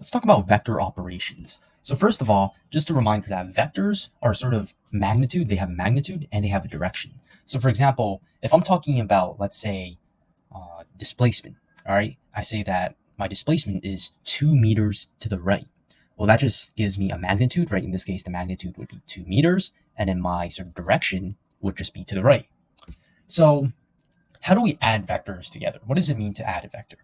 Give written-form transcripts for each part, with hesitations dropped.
Let's talk about vector operations. So first of all, just a reminder that vectors are sort of magnitude. They have a magnitude and they have a direction. So for example, if I'm talking about, let's say, displacement, all right, I say that my displacement is 2 meters to the right. Well, that just gives me a magnitude, right? In this case, the magnitude would be 2 meters, and then my sort of direction would just be to the right. So how do we add vectors together? What does it mean to add a vector?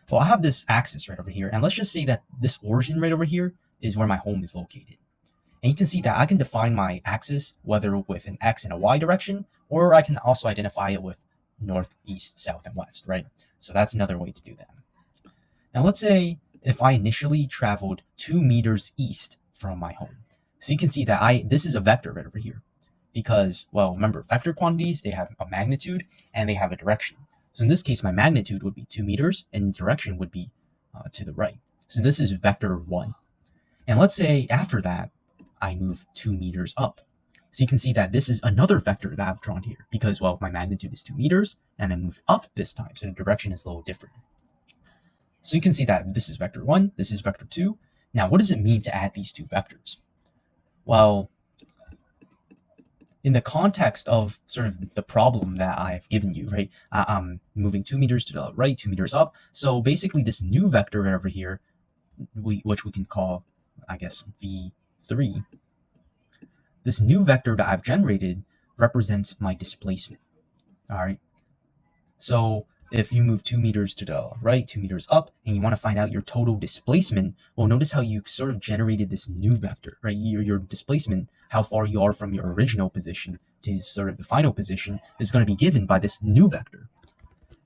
Well, I have this axis right over here, and let's just say that this origin right over here is where my home is located. And you can see that I can define my axis whether with an x and a y direction, or I can also identify it with north, east, south, and west, right? So that's another way to do that. Now let's say if I initially traveled 2 meters east from my home. So you can see that this is a vector right over here. Because, well, remember, vector quantities, they have a magnitude and they have a direction. So in this case, my magnitude would be 2 meters and direction would be to the right. So this is vector 1. And let's say after that, I move 2 meters up. So you can see that this is another vector that I've drawn here because, well, my magnitude is 2 meters and I move up this time. So the direction is a little different. So you can see that this is vector 1, this is vector 2. Now, what does it mean to add these two vectors? Well, in the context of sort of the problem that I've given you, right? I'm moving 2 meters to the right, 2 meters up. So basically this new vector right over here, which we can call, I guess, V3, this new vector that I've generated represents my displacement, all right? So if you move 2 meters to the right, 2 meters up, and you want to find out your total displacement, well, notice how you sort of generated this new vector, right? Your displacement, how far you are from your original position to sort of the final position, is going to be given by this new vector.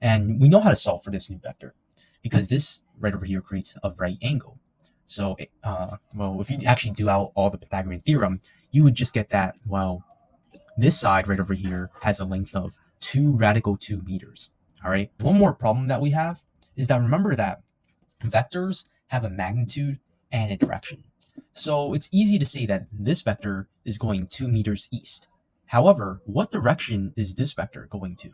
And we know how to solve for this new vector because this right over here creates a right angle. So, well, if you actually do out all the Pythagorean theorem, you would just get that, well, this side right over here has a length of 2 radical 2 meters. All right. One more problem that we have is that remember that vectors have a magnitude and a direction. So it's easy to say that this vector is going 2 meters east. However, what direction is this vector going to?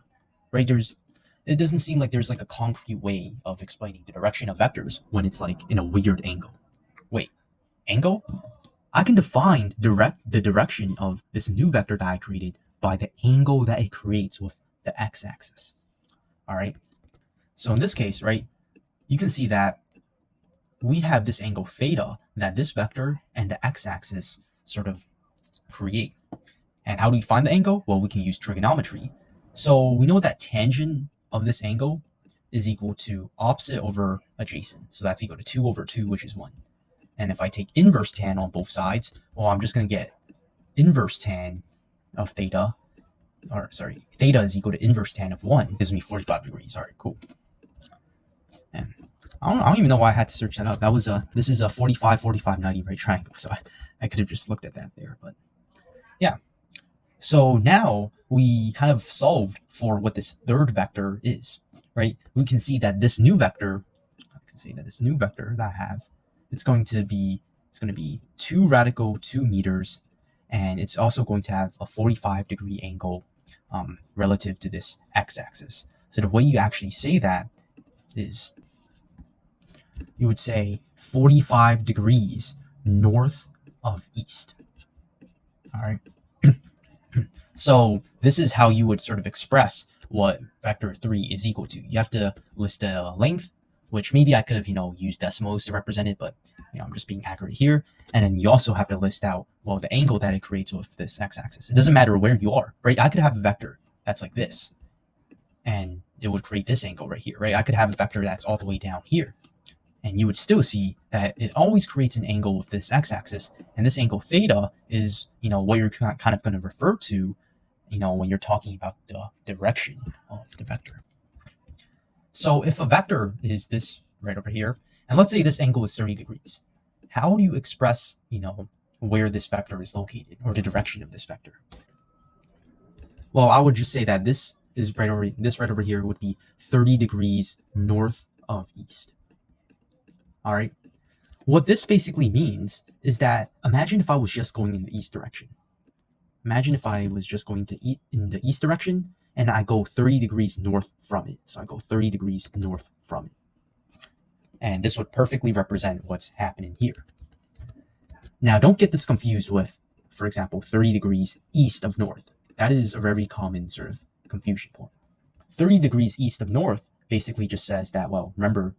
Right? It doesn't seem like there's like a concrete way of explaining the direction of vectors when it's like in a weird angle. Wait, angle? I can define the direction of this new vector that I created by the angle that it creates with the x-axis. All right. So in this case, right, you can see that we have this angle theta that this vector and the x-axis sort of create. And how do we find the angle? Well, we can use trigonometry. So we know that tangent of this angle is equal to opposite over adjacent. So that's equal to 2 over 2, which is 1. And if I take inverse tan on both sides, well, I'm just going to get inverse tan of theta. Or sorry, theta is equal to inverse tan of 1. Gives me 45 degrees. All right, cool. And I don't even know why I had to search that up. That was this is a 45, 45, 90 right triangle. So I could have just looked at that there, but yeah. So now we kind of solved for what this third vector is, right? We can see that this new vector, that I have, it's going to be 2 radical 2 meters, and it's also going to have a 45 degree angle relative to this x-axis. So the way you actually say that is you would say 45 degrees north of east. All right. So this is how you would sort of express what vector 3 is equal to. You have to list a length, which maybe I could have, used decimals to represent it, but I'm just being accurate here. And then you also have to list out, well, the angle that it creates with this x-axis. It doesn't matter where you are, right? I could have a vector that's like this, and it would create this angle right here, right? I could have a vector that's all the way down here, and you would still see that it always creates an angle with this x-axis, and this angle theta is, what you're kind of going to refer to, when you're talking about the direction of the vector. So if a vector is this right over here, and let's say this angle is 30 degrees, how do you express, where this vector is located or the direction of this vector? Well, I would just say that this right over here would be 30 degrees north of east. All right. What this basically means is that imagine if I was just going in the east direction. Imagine if I was just going to eat in the east direction and I go 30 degrees north from it. So I go 30 degrees north from it. And this would perfectly represent what's happening here. Now, don't get this confused with, for example, 30 degrees east of north. That is a very common sort of confusion point. 30 degrees east of north basically just says that, well, remember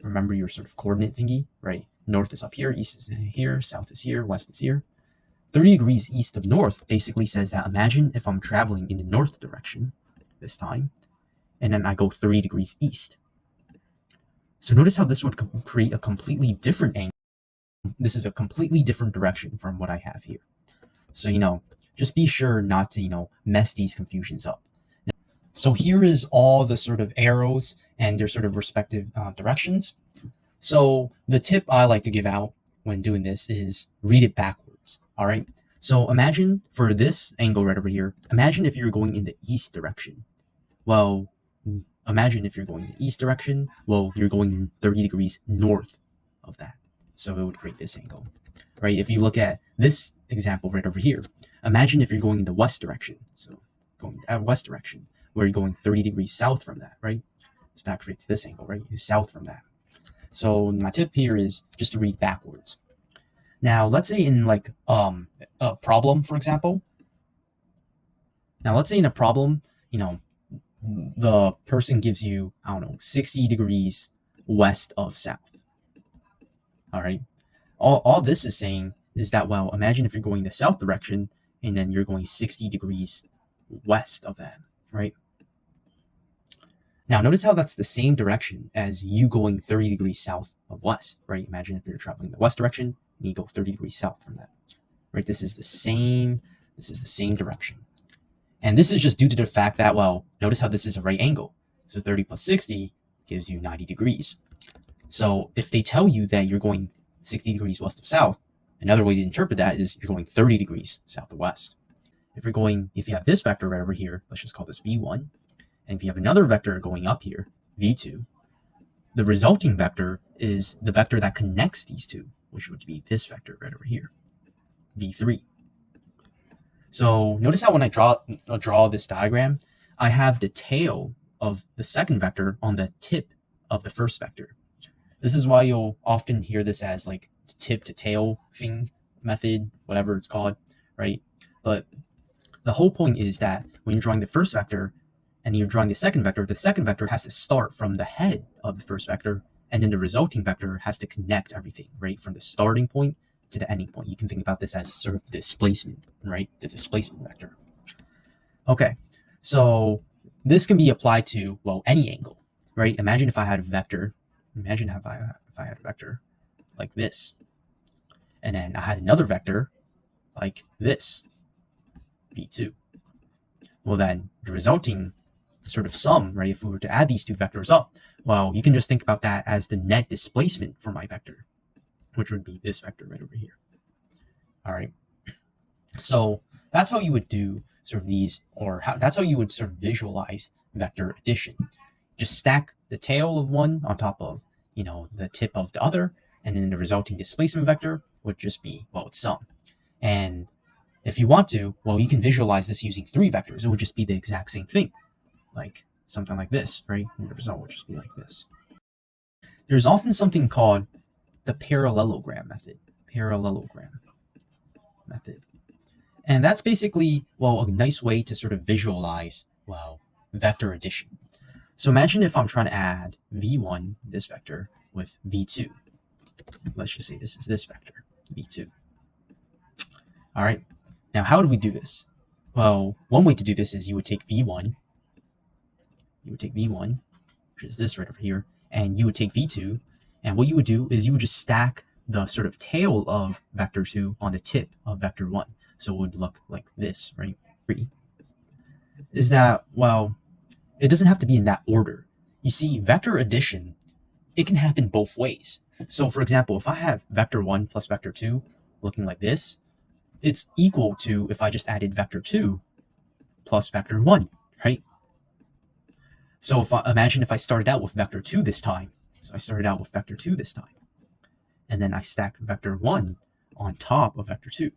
your sort of coordinate thingy, right? North is up here, east is here, south is here, west is here. 30 degrees east of north basically says that imagine if I'm traveling in the north direction this time, and then I go 30 degrees east. So notice how this would create a completely different angle. This is a completely different direction from what I have here. So, just be sure not to, mess these confusions up. So here is all the sort of arrows and their sort of respective directions. So the tip I like to give out when doing this is read it backwards. All right. So imagine for this angle right over here, imagine if you're going in the east direction. Well, imagine if you're going in the east direction, well, you're going 30 degrees north of that. So it would create this angle, right? If you look at this example right over here, imagine if you're going in the west direction. So going west direction, where you're going 30 degrees south from that, right? So that creates this angle, right? You're south from that. So my tip here is just to read backwards. Now, let's say in like a problem, for example. Now, let's say in a problem, the person gives you, 60 degrees west of south. All right. All this is saying is that, well, imagine if you're going the south direction and then you're going 60 degrees west of that, right? Now, notice how that's the same direction as you going 30 degrees south of west, right? Imagine if you're traveling the west direction and you go 30 degrees south from that, right? This is the same direction. And this is just due to the fact that, well, notice how this is a right angle. So 30 plus 60 gives you 90 degrees. So if they tell you that you're going 60 degrees west of south, another way to interpret that is you're going 30 degrees south of west. If you have this vector right over here, let's just call this V1. And if you have another vector going up here, V2, the resulting vector is the vector that connects these two, which would be this vector right over here, V3. So notice how when I draw this diagram, I have the tail of the second vector on the tip of the first vector. This is why you'll often hear this as like tip to tail thing method, whatever it's called, right? But the whole point is that when you're drawing the first vector and you're drawing the second vector has to start from the head of the first vector, and then the resulting vector has to connect everything, right? From the starting point to the ending point. You can think about this as sort of displacement, right? The displacement vector. Okay, so this can be applied to, well, any angle, right? Imagine if I had a vector. Imagine if I had a vector like this, and then I had another vector like this, V2. Well, then the resulting sort of sum, right? If we were to add these two vectors up, well, you can just think about that as the net displacement for my vector, which would be this vector right over here. All right. So that's how you would do sort of these, that's how you would sort of visualize vector addition. Just stack the tail of one on top of, the tip of the other, and then the resulting displacement vector would just be, well, its sum. And if you want to, well, you can visualize this using three vectors. It would just be the exact same thing, like something like this, right? And the result would just be like this. There's often something called the parallelogram method. And that's basically, well, a nice way to sort of visualize, well, vector addition. So imagine if I'm trying to add V1, this vector, with V2. Let's just say this is this vector, V2. All right. Now, how do we do this? Well, one way to do this is you would take V1, which is this right over here, and you would take V2, and what you would do is you would just stack the sort of tail of vector 2 on the tip of vector 1. So it would look like this, right? Is that, well, it doesn't have to be in that order. You see, vector addition, it can happen both ways. So for example, if I have vector 1 plus vector 2 looking like this, it's equal to if I just added vector 2 plus vector 1, right? So imagine if I started out with vector 2 this time. So I started out with vector 2 this time. And then I stacked vector 1 on top of vector 2.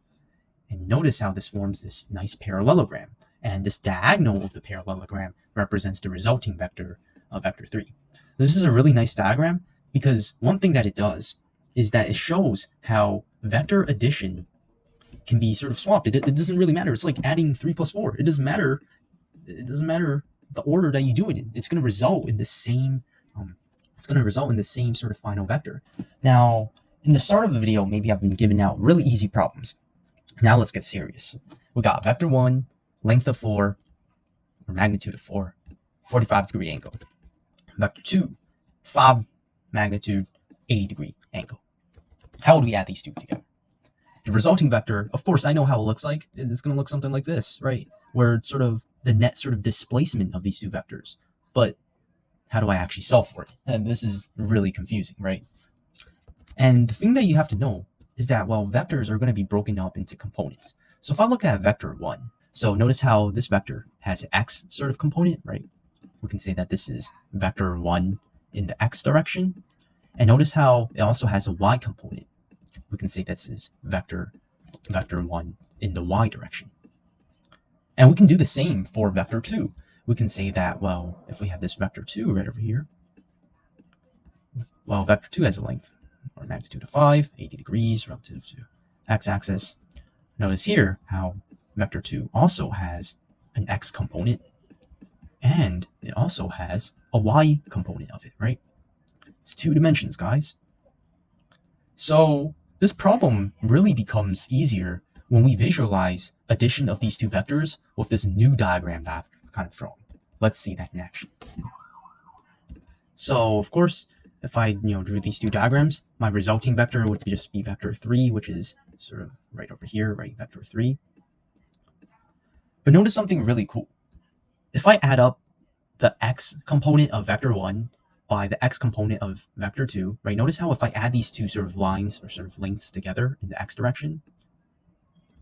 And notice how this forms this nice parallelogram. And this diagonal of the parallelogram represents the resulting vector of vector 3. This is a really nice diagram because one thing that it does is that it shows how vector addition can be sort of swapped. It doesn't really matter. It's like adding 3 plus 4. It doesn't matter. It doesn't matter the order that you do it in. It's going to result in the same. Sort of final vector. Now, in the start of the video, maybe I've been giving out really easy problems. Now let's get serious. We got vector 1, length of 4, or magnitude of 4, 45-degree angle. Vector 2, 5 magnitude, 80-degree angle. How would we add these two together? The resulting vector, of course, I know how it looks like. It's going to look something like this, right? Where it's sort of the net sort of displacement of these two vectors. But how do I actually solve for it? And this is really confusing, right? And the thing that you have to know is that, well, vectors are going to be broken up into components. So if I look at vector 1, so notice how this vector has an x sort of component, right? We can say that this is vector 1 in the x direction. And notice how it also has a y component. We can say this is vector 1 in the y direction. And we can do the same for vector 2. We can say that, well, if we have this vector 2 right over here, well, vector 2 has a length or magnitude of 5, 80 degrees relative to x-axis. Notice here how vector 2 also has an x component, and it also has a y component of it, right? It's 2 dimensions, guys. So this problem really becomes easier when we visualize addition of these two vectors with this new diagram that I've kind of drawn. Let's see that in action. So of course, if I drew these two diagrams, my resulting vector would just be vector 3, which is sort of right over here, right? Vector 3. But notice something really cool. If I add up the x component of vector 1 by the x component of vector 2, right? Notice how if I add these two sort of lines or sort of lengths together in the x direction,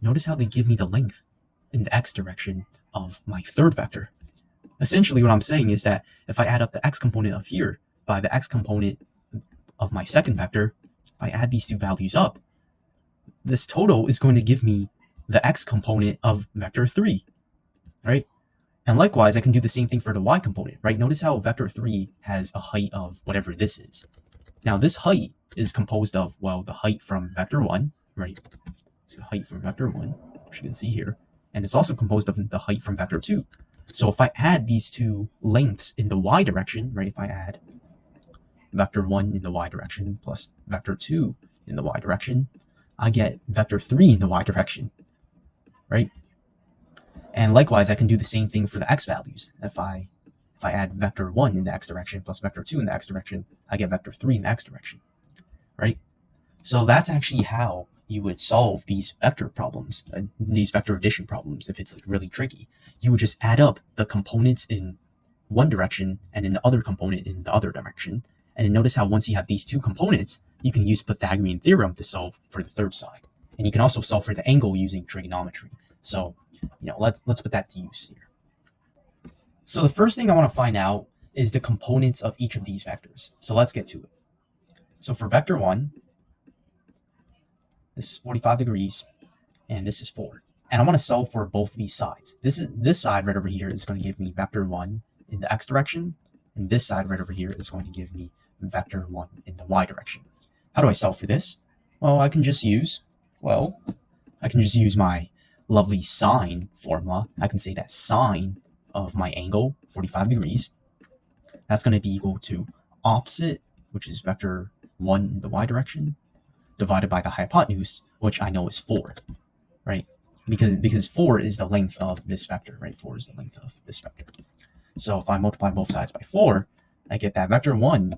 notice how they give me the length in the x direction of my third vector. Essentially what I'm saying is that if I add up the x component of here by the x component of my second vector, if I add these two values up, this total is going to give me the x component of vector 3, right? And likewise, I can do the same thing for the y component, right? Notice how vector 3 has a height of whatever this is. Now this height is composed of, well, the height from vector 1, right? So height from vector 1, which you can see here. And it's also composed of the height from vector 2. So if I add these two lengths in the y direction, right? If I add vector 1 in the y direction plus vector 2 in the y direction, I get vector 3 in the y direction, right? And likewise, I can do the same thing for the x values. If I add vector 1 in the x direction plus vector 2 in the x direction, I get vector 3 in the x direction, right? So that's actually how you would solve these vector problems, these vector addition problems, if it's like really tricky. You would just add up the components in one direction and in the other component in the other direction. And then notice how once you have these two components, you can use Pythagorean theorem to solve for the third side. And you can also solve for the angle using trigonometry. So, let's put that to use here. So the first thing I want to find out is the components of each of these vectors. So let's get to it. So for vector 1, this is 45 degrees, and this is 4. And I want to solve for both these sides. This side right over here is going to give me vector 1 in the x direction, and this side right over here is going to give me vector 1 in the y direction. How do I solve for this? Well, I can just use my lovely sine formula. I can say that sine of my angle, 45 degrees, that's going to be equal to opposite, which is vector 1 in the y direction, divided by the hypotenuse, which I know is 4, right? Because 4 is the length of this vector, right? 4 is the length of this vector. So if I multiply both sides by 4, I get that vector 1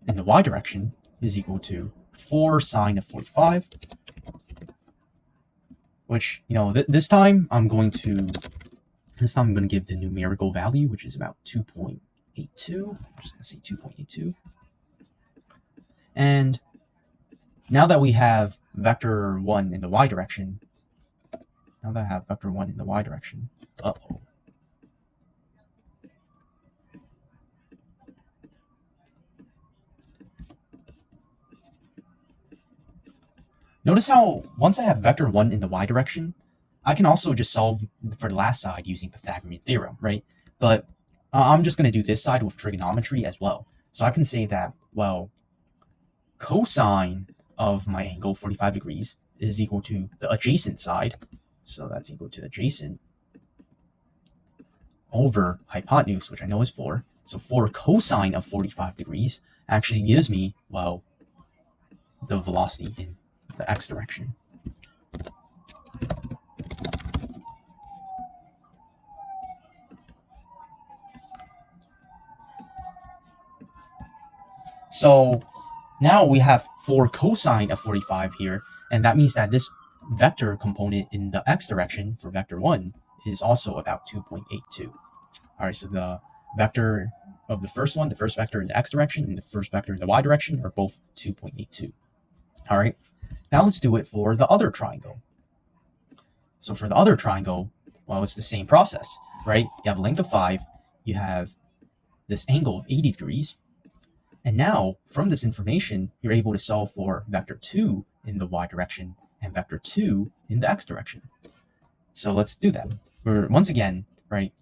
in the y direction is equal to 4 sine of 45, which, this time I'm going to give the numerical value, which is about 2.82. I'm just going to say 2.82. And now that we have vector 1 in the y direction, uh-oh. Notice how once I have vector 1 in the y direction, I can also just solve for the last side using Pythagorean theorem, right? But I'm just going to do this side with trigonometry as well. So I can say that, well, cosine of my angle 45 degrees is equal to the adjacent side. So that's equal to adjacent over hypotenuse, which I know is 4. So 4 cosine of 45 degrees actually gives me, well, the velocity in the x direction. So now we have 4 cosine of 45 here, and that means that this vector component in the x direction for vector 1 is also about 2.82. All right, so the vector of the first vector in the x direction and the first vector in the y direction are both 2.82. All right, now let's do it for the other triangle. So for the other triangle, well, it's the same process, right? You have a length of 5, you have this angle of 80 degrees, and now from this information, you're able to solve for vector 2 in the y direction and vector 2 in the x direction. So let's do that. Once again, right,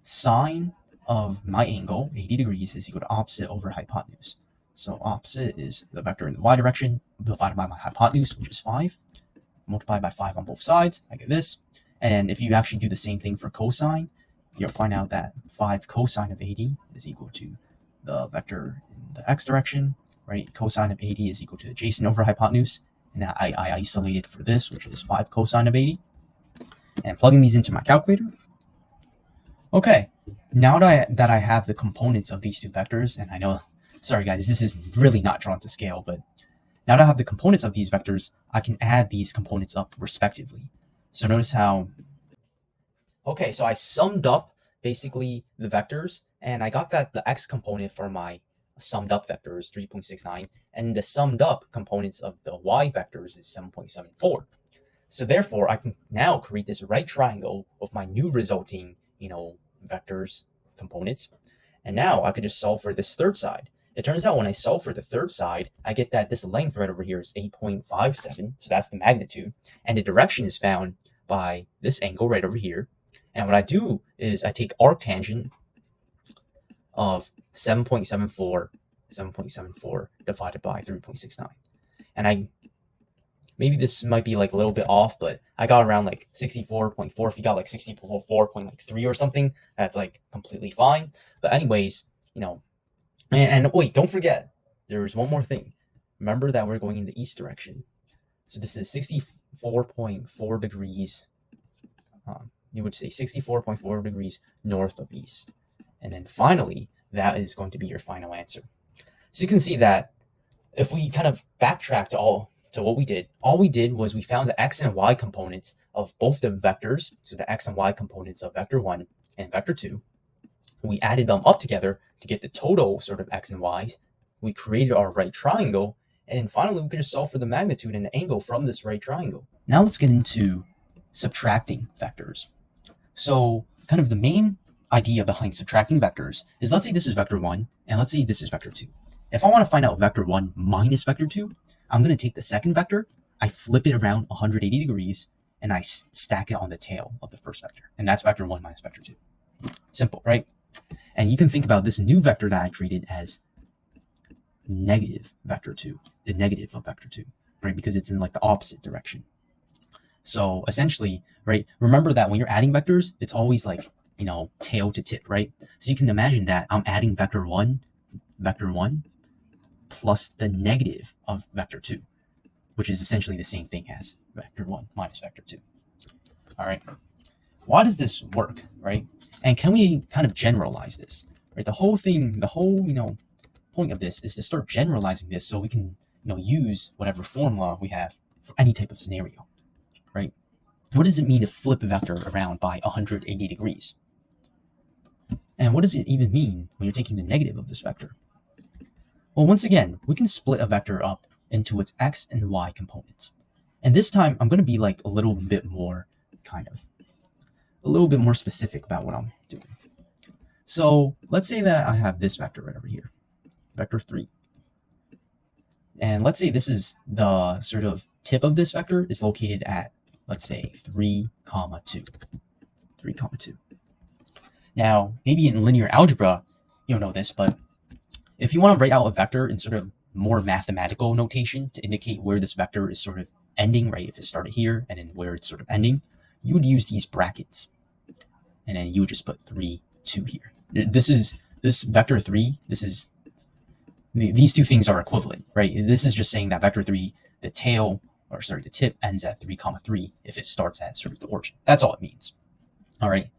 sine of my angle, 80 degrees, is equal to opposite over hypotenuse. So opposite is the vector in the y direction divided by my hypotenuse, which is 5. Multiply by 5 on both sides, I get this. And if you actually do the same thing for cosine, you'll find out that 5 cosine of 80 is equal to the vector in the x direction, right? Cosine of 80 is equal to adjacent over hypotenuse. And I isolated for this, which is 5 cosine of 80. And plugging these into my calculator. Okay, now that I have the components of these two vectors, and I know, sorry guys, this is really not drawn to scale, but now that I have the components of these vectors, I can add these components up respectively. So notice how, okay, so I summed up basically the vectors, and I got that the x component for my summed up vector is 3.69, and the summed up components of the y vectors is 7.74. So therefore, I can now create this right triangle with my new resulting, vectors, components. And now I could just solve for this third side. It turns out when I solve for the third side, I get that this length right over here is 8.57. So that's the magnitude. And the direction is found by this angle right over here. And what I do is I take arctangent of 7.74 divided by 3.69. And maybe this might be like a little bit off, but I got around like 64.4. If you got like 64.3 or something, that's like completely fine. But anyways, and wait, don't forget, there's one more thing. Remember that we're going in the east direction. So this is 64.4 degrees. You would say 64.4 degrees north of east. And then finally, that is going to be your final answer. So you can see that if we kind of backtrack to what we did, all we did was we found the x and y components of both the vectors, so the x and y components of vector 1 and vector 2. We added them up together to get the total sort of x and y's. We created our right triangle, and then finally we could just solve for the magnitude and the angle from this right triangle. Now let's get into subtracting vectors. So kind of the main idea behind subtracting vectors is, let's say this is vector 1, and let's say this is vector 2. If I want to find out vector 1 minus vector 2, I'm going to take the second vector, I flip it around 180 degrees, and I stack it on the tail of the first vector. And that's vector 1 minus vector 2. Simple, right? And you can think about this new vector that I created as negative vector 2, the negative of vector 2, right? Because it's in like the opposite direction. So essentially, right, remember that when you're adding vectors, it's always like, tail to tip, right? So you can imagine that I'm adding vector 1 plus the negative of vector 2, which is essentially the same thing as vector 1 minus vector 2. All right. Why does this work, right? And can we kind of generalize this, right? The whole point of this is to start generalizing this so we can, use whatever formula we have for any type of scenario, right? What does it mean to flip a vector around by 180 degrees? And what does it even mean when you're taking the negative of this vector? Well, once again, we can split a vector up into its x and y components. And this time, I'm going to be like a little bit more specific about what I'm doing. So let's say that I have this vector right over here, vector 3. And let's say this is the sort of tip of this vector is located at, let's say, 3, 2. Now, maybe in linear algebra, you don't know this, but if you want to write out a vector in sort of more mathematical notation to indicate where this vector is sort of ending, right? If it started here and then where it's sort of ending, you would use these brackets. And then you would just put 3, 2 here. This vector 3, these two things are equivalent, right? This is just saying that vector 3, the tip ends at 3, 3 if it starts at sort of the origin. That's all it means. All right.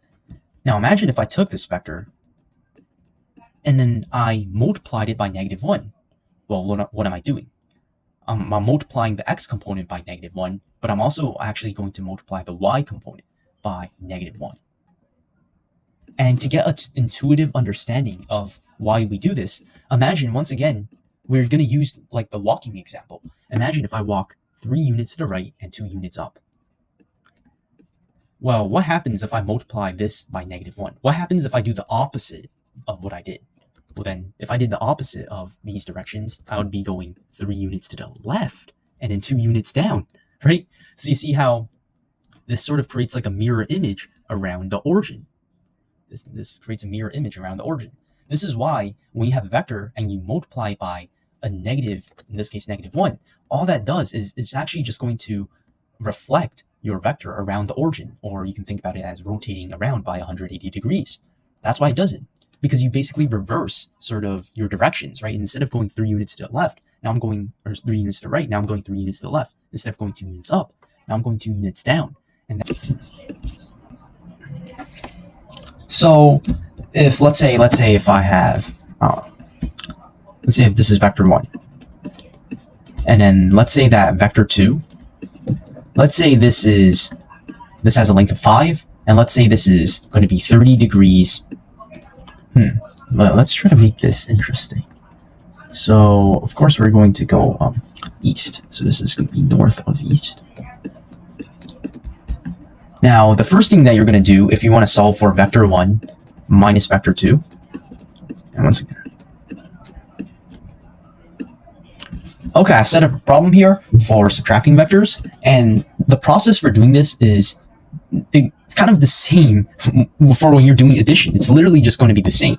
Now imagine if I took this vector and then I multiplied it by -1. Well, what am I doing? I'm multiplying the x component by -1, but I'm also actually going to multiply the y component by -1. And to get an intuitive understanding of why we do this, imagine once again, we're going to use like the walking example. Imagine if I walk 3 units to the right and 2 units up. Well, what happens if I multiply this by -1? What happens if I do the opposite of what I did? Well, then if I did the opposite of these directions, I would be going 3 units to the left and then 2 units down, right? So you see how this sort of creates like a mirror image around the origin. This creates a mirror image around the origin. This is why when you have a vector and you multiply by a negative, in this case -1, all that does is it's actually just going to reflect your vector around the origin, or you can think about it as rotating around by 180 degrees. That's why it does it, because you basically reverse sort of your directions, right? Instead of going 3 units to the left, now I'm going, or 3 units to the right, now I'm going 3 units to the left. Instead of going 2 units up, now I'm going 2 units down. And so if let's say if I have let's say if this is vector 1, and then let's say that vector 2, let's say this has a length of 5, and let's say this is going to be 30 degrees. Let's try to make this interesting. So of course we're going to go east, so this is going to be north of east. Now, the first thing that you're going to do if you want to solve for vector 1 minus vector 2, and once again, okay, I've set a problem here for subtracting vectors, and the process for doing this is kind of the same for when you're doing addition. It's literally just going to be the same,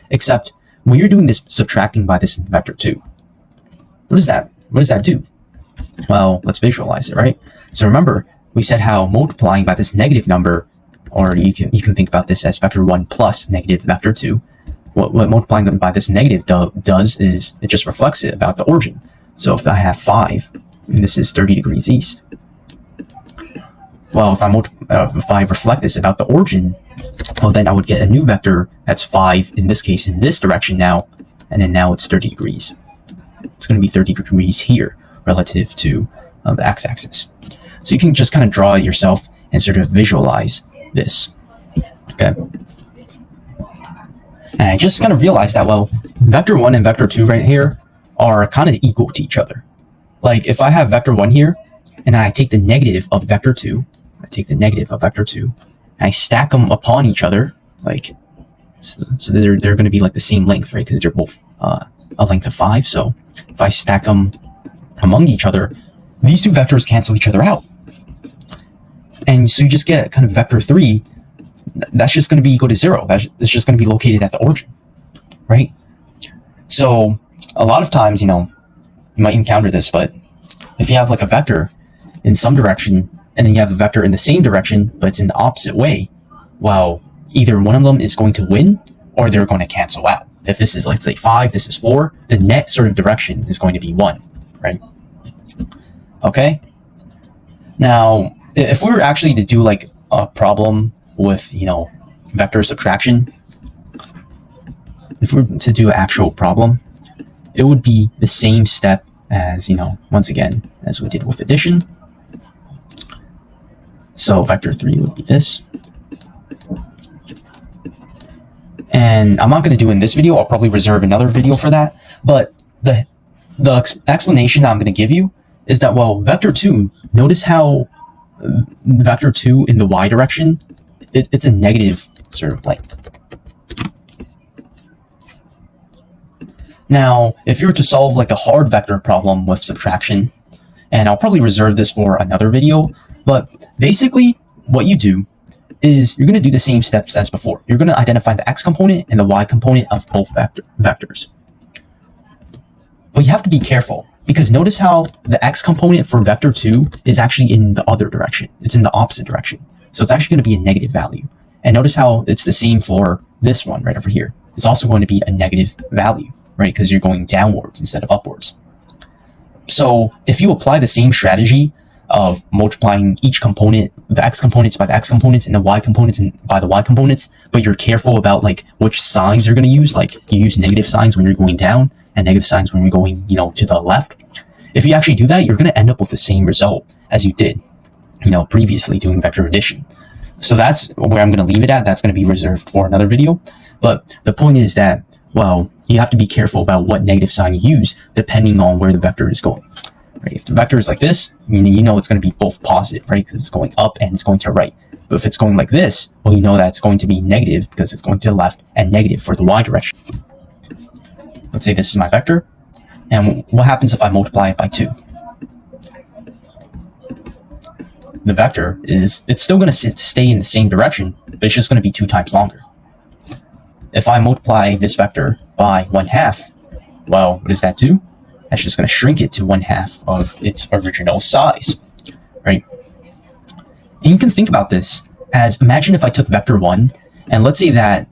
except when you're doing this subtracting by this vector 2, what does that do? Well, let's visualize it, right? So remember, we said how multiplying by this negative number, or you can think about this as vector 1 plus negative vector 2. What multiplying them by this negative does is it just reflects it about the origin. So if I have 5, and this is 30 degrees east, well, if I reflect this about the origin, well, then I would get a new vector that's 5, in this case, in this direction now, and then now it's 30 degrees. It's going to be 30 degrees here relative to the x-axis. So you can just kind of draw it yourself and sort of visualize this, okay? And I just kind of realized that, well, vector 1 and vector 2 right here are kind of equal to each other. Like if I have vector 1 here, and I take the negative of vector 2, and I stack them upon each other, like, so they're going to be like the same length, right? Because they're both a length of 5. So if I stack them among each other, these two vectors cancel each other out. And so you just get kind of vector 3, that's just going to be equal to 0. It's just going to be located at the origin, right? So a lot of times, you might encounter this, but if you have like a vector in some direction, and then you have a vector in the same direction, but it's in the opposite way, well, either one of them is going to win, or they're going to cancel out. If this is, let's say, 5, this is 4, the net sort of direction is going to be 1, right? Okay? Now, if we were actually to do like a problem with, vector subtraction, if we were to do an actual problem, it would be the same step as, once again, as we did with addition. So vector 3 would be this. And I'm not going to do in this video, I'll probably reserve another video for that. But the explanation I'm going to give you is that, well, vector 2, notice how vector 2 in the y direction, it's a negative sort of length. Now, if you were to solve like a hard vector problem with subtraction, and I'll probably reserve this for another video, but basically what you do is you're going to do the same steps as before. You're going to identify the x component and the y component of both vectors. But you have to be careful, because notice how the x component for vector 2 is actually in the other direction. It's in the opposite direction. So it's actually going to be a negative value. And notice how it's the same for this one right over here. It's also going to be a negative value, right? Because you're going downwards instead of upwards. So if you apply the same strategy of multiplying each component, the x components by the x components and the y components by the y components, but you're careful about like which signs you're going to use, like you use negative signs when you're going down and negative signs when you're going, to the left. If you actually do that, you're going to end up with the same result as you did, previously doing vector addition. So that's where I'm going to leave it at. That's going to be reserved for another video. But the point is that, well, you have to be careful about what negative sign you use depending on where the vector is going. Right? If the vector is like this, you know it's going to be both positive, right? Because it's going up and it's going to the right. But if it's going like this, well, you know that it's going to be negative because it's going to the left, and negative for the y direction. Let's say this is my vector. And what happens if I multiply it by 2? The vector it's still going to stay in the same direction, but it's just going to be 2 times longer. If I multiply this vector by 1/2, well, what does that do? That's just going to shrink it to 1/2 of its original size, right? And you can think about this as, imagine if I took vector 1, and let's say that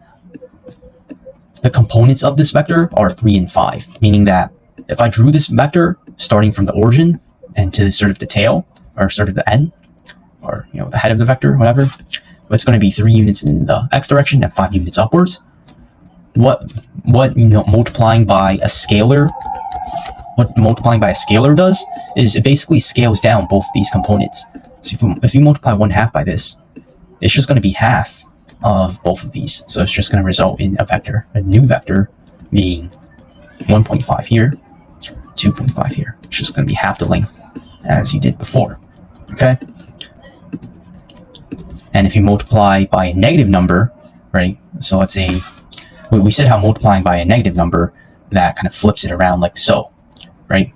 the components of this vector are 3 and 5, meaning that if I drew this vector starting from the origin and to sort of the tail, or sort of the end, or the head of the vector, whatever, it's going to be 3 units in the x direction and 5 units upwards. What multiplying by a scalar does is it basically scales down both of these components. So if you multiply 1/2 by this, it's just going to be half of both of these. So it's just going to result in a new vector being 1.5 here, 2.5 here. It's just going to be half the length as you did before. Okay. And if you multiply by a negative number, right? So let's say we said how multiplying by a negative number, that kind of flips it around like so, right?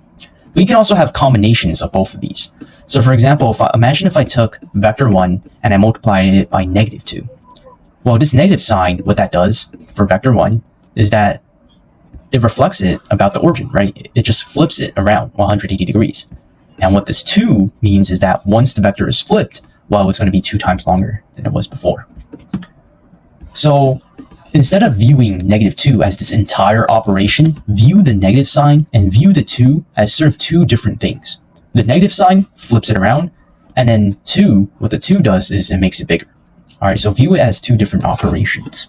We can also have combinations of both of these. So for example, imagine if I took vector 1 and I multiplied it by -2. Well, this negative sign, what that does for vector 1 is that it reflects it about the origin, right? It just flips it around 180 degrees. And what this 2 means is that once the vector is flipped, well, it's going to be 2 times longer than it was before. So instead of viewing -2 as this entire operation, view the negative sign and view the 2 as sort of 2 different things. The negative sign flips it around, and then 2, what the 2 does is it makes it bigger. All right, so view it as 2 different operations.